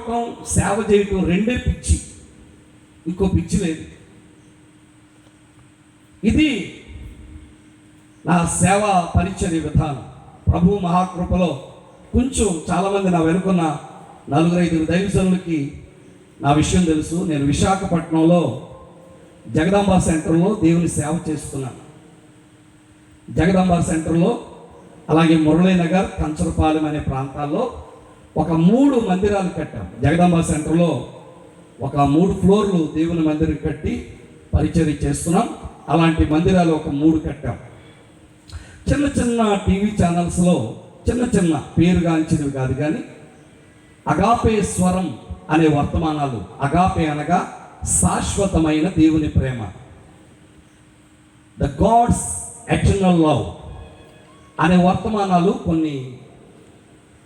చూడటం, సేవ చేయటం రెండే పిచ్చి, ఇంకో పిచ్చి లేదు. ఇది నా సేవా పరిచర్య విధానం. ప్రభు మహాకృపలో కొంచెం చాలామంది నా వెనుకున్న 4-5 దైవజనులకి నా విషయం తెలుసు. నేను విశాఖపట్నంలో జగదాంబ సెంటర్లో దేవుని సేవ చేస్తున్నాను. జగదాంబ సెంటర్లో, అలాగే మురళీనగర్, కంచరపాలెం అనే ప్రాంతాల్లో ఒక 3 మందిరాలు కట్టాం. జగదాంబ సెంటర్లో ఒక 3 ఫ్లోర్లు దేవుని మందిరం కట్టి పరిచర్య చేస్తున్నాం. అలాంటి మందిరాలు ఒక 3 కట్టాం. చిన్న చిన్న టీవీ ఛానల్స్లో చిన్న పేరుగాంచినవి కాదు కానీ అగాపే స్వరం అనే వర్తమానాలు, అగాపే అనగా శాశ్వతమైన దేవుని ప్రేమ, ద గాడ్స్ ఎటర్నల్ లవ్ అనే వర్తమానాలు కొన్ని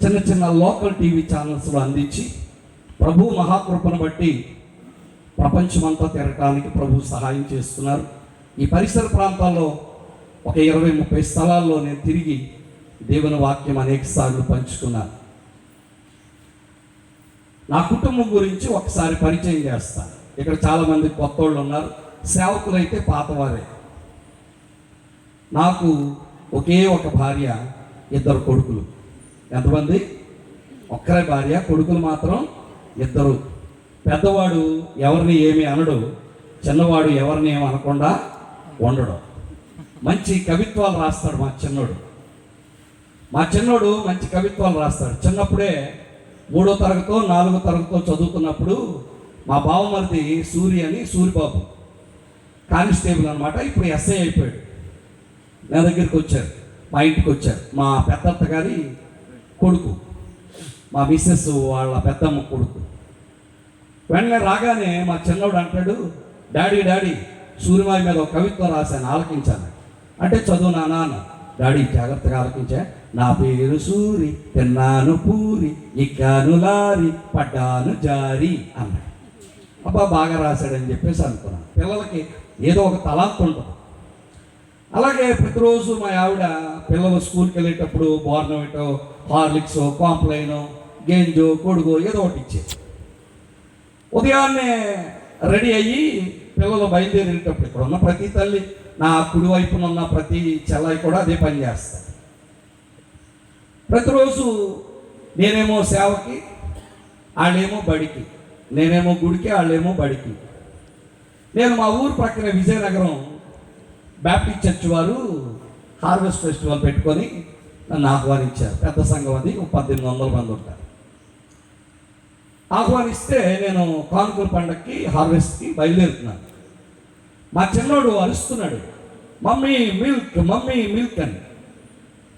చిన్న లోకల్ టీవీ ఛానల్స్లో అందించి ప్రభు మహాకృపను బట్టి ప్రపంచమంతా తిరగటానికి ప్రభు సహాయం చేస్తున్నారు. ఈ పరిసర ప్రాంతాల్లో ఒక 20-30 స్థలాల్లో నేను తిరిగి దేవుని వాక్యం అనేక సార్లు పంచుకున్నాను. నా కుటుంబం గురించి ఒకసారి పరిచయం చేస్తాను. ఇక్కడ చాలామంది కొత్త వాళ్ళు ఉన్నారు, సేవకులైతే పాతవారే. నాకు ఒకే ఒక భార్య, 2 కొడుకులు. ఎంతమంది? ఒక్కరే భార్య, కొడుకులు మాత్రం 2. పెద్దవాడు ఎవరిని ఏమి అనడు, చిన్నవాడు ఎవరిని ఏమి అనకుండా ఉండడు. మంచి కవిత్వాలు రాస్తాడు మా చిన్నోడు మంచి కవిత్వాలు రాస్తాడు. చిన్నప్పుడే 3వ తరగతో 4వ తరగతో చదువుతున్నప్పుడు మా బావమరిది సూరిబాబు కానిస్టేబుల్ అనమాట, ఇప్పుడు ఎస్ఐ అయిపోయాడు. నా దగ్గరికి వచ్చారు, మా ఇంటికి వచ్చారు. మా పెద్దత్త గారి కొడుకు, మా మిస్సెస్ వాళ్ళ పెద్దమ్మ కొడుకు. వెంటనే రాగానే మా చిన్నోడు అంటాడు, డాడీ సూర్యమాయి మీద ఒక కవిత్వం రాశాను, ఆలకించాను. అంటే చదువు నాన్న. డాడీ జాగ్రత్తగా ఆలకించా. నా పేరు సూరి, తిన్నాను పూరి, ఎక్కాను లారి, పడ్డాను జారి అన్నాడు. అబ్బా బాగా రాశాడని చెప్పేసి అనుకున్నాను. పిల్లలకి ఏదో ఒక తలాంత్ ఉంటుంది. అలాగే ప్రతిరోజు మా ఆవిడ పిల్లలు స్కూల్కి వెళ్ళేటప్పుడు బోర్నవిటో, హార్లిక్సో, కాంప్లైనో, గేంజో, కొడుగో ఏదో ఒకటి ఇచ్చేది. ఉదయాన్నే రెడీ అయ్యి పిల్లలు బయలుదేరేటప్పుడు ఇక్కడ ఉన్న ప్రతి తల్లి, నా కుడి వైపున ఉన్న ప్రతి చెల్లాయి కూడా అదే పని చేస్తారు. ప్రతిరోజు నేనేమో సేవకి, వాళ్ళేమో బడికి, నేనేమో గుడికి, వాళ్ళేమో బడికి. నేను మా ఊరు ప్రక్కన విజయనగరం బ్యాప్టిస్ట్ చర్చ్ వారు హార్వెస్ట్ ఫెస్టివల్ పెట్టుకొని నన్ను ఆహ్వానించారు. పెద్ద సంఘం అది, 1800 మంది ఉంటారు. ఆహ్వానిస్తే నేను కానుకల పండగకి, హార్వెస్ట్కి బయలుదేరుతున్నాను. మా చిన్నోడు అరుస్తున్నాడు, మమ్మీ మిల్క్ అని.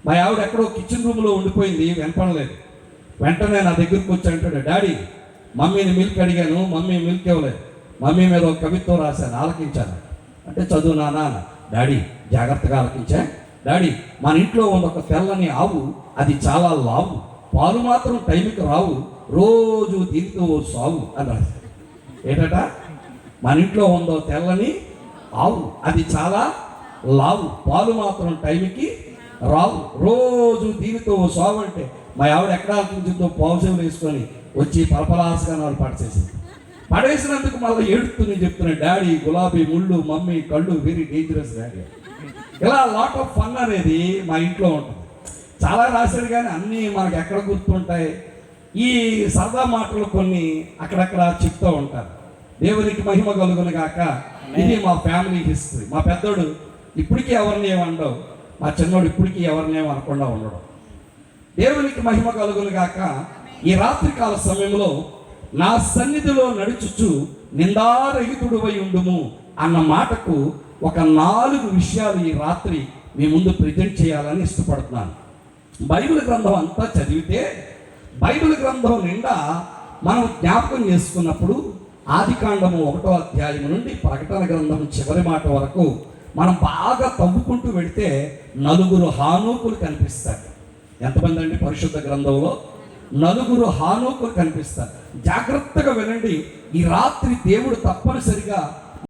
మా ఆవిడ ఎక్కడో కిచెన్ రూమ్లో ఉండిపోయింది, వినపడలేదు. వెంటనే నా దగ్గరికి వచ్చి అంటాడు, డాడీ మమ్మీని మిల్క్ అడిగాను, మమ్మీ మిల్క్ ఇవ్వలేదు, మమ్మీ మీద ఒక కవిత్వం రాశాను, ఆలకించాను. అంటే చదువు నాన్న. డాడీ జాగ్రత్తగా ఆలకించా. డాడీ మన ఇంట్లో ఉన్న ఒక తెల్లని ఆవు, అది చాలా లావు, పాలు మాత్రం టైంకి రావు, రోజు దీనితో సావు అని రాశాడు. ఏంటట? మన ఇంట్లో ఉందో తెల్లని ఆవు, అది చాలా లావు, పాలు మాత్రం టైంకి రావు, రోజు దీనితో సావు. అంటే మా ఆవిడ ఎక్కడ ఆలకించిందో పావుసేవులు వేసుకొని వచ్చి పలపలాసగా వాళ్ళు పడేసినందుకు మళ్ళీ ఏడుతుంది చెప్తున్నాడు, డాడీ గులాబీ ముళ్ళు, మమ్మీ కళ్ళు, వెరీ డేంజరస్ డాడీ. ఇలా లాట్ ఆఫ్ ఫన్ అనేది మా ఇంట్లో ఉంటుంది. చాలా రాశాడు కానీ అన్నీ మనకు ఎక్కడ గుర్తుంటాయి. ఈ సరదా మాటలు కొన్ని అక్కడక్కడ చెప్తూ ఉంటారు. దేవునికి మహిమ కలుగును గాక. ఇది మా ఫ్యామిలీ హిస్టరీ. మా పెద్దోడు ఇప్పటికీ ఎవరిని ఏమనడం, మా చిన్నోడు ఇప్పటికీ ఎవరిని ఏమనకుండా ఉండడం. దేవునికి మహిమ కలుగును గాక. ఈ రాత్రికాల సమయంలో నా సన్నిధిలో నడుచుచు నిందారహితుడువై ఉండుము అన్న మాటకు ఒక 4 విషయాలు ఈ రాత్రి మీ ముందు ప్రజెంట్ చేయాలని ఇష్టపడుతున్నాను. బైబిల్ గ్రంథం అంతా చదివితే బైబిల్ గ్రంథం నిండా మనం జ్ఞాపకం చేసుకున్నప్పుడు ఆదికాండము 1వ అధ్యాయం నుండి ప్రకటన గ్రంథం చివరి మాట వరకు మనం బాగా తవ్వుకుంటూ వెళితే 4 హానోకులు కనిపిస్తారు. ఎంతమంది అండి పరిశుద్ధ గ్రంథంలో? 4 హానోకులు కనిపిస్తారు. జాగ్రత్తగా వినండి. ఈ రాత్రి దేవుడు తప్పనిసరిగా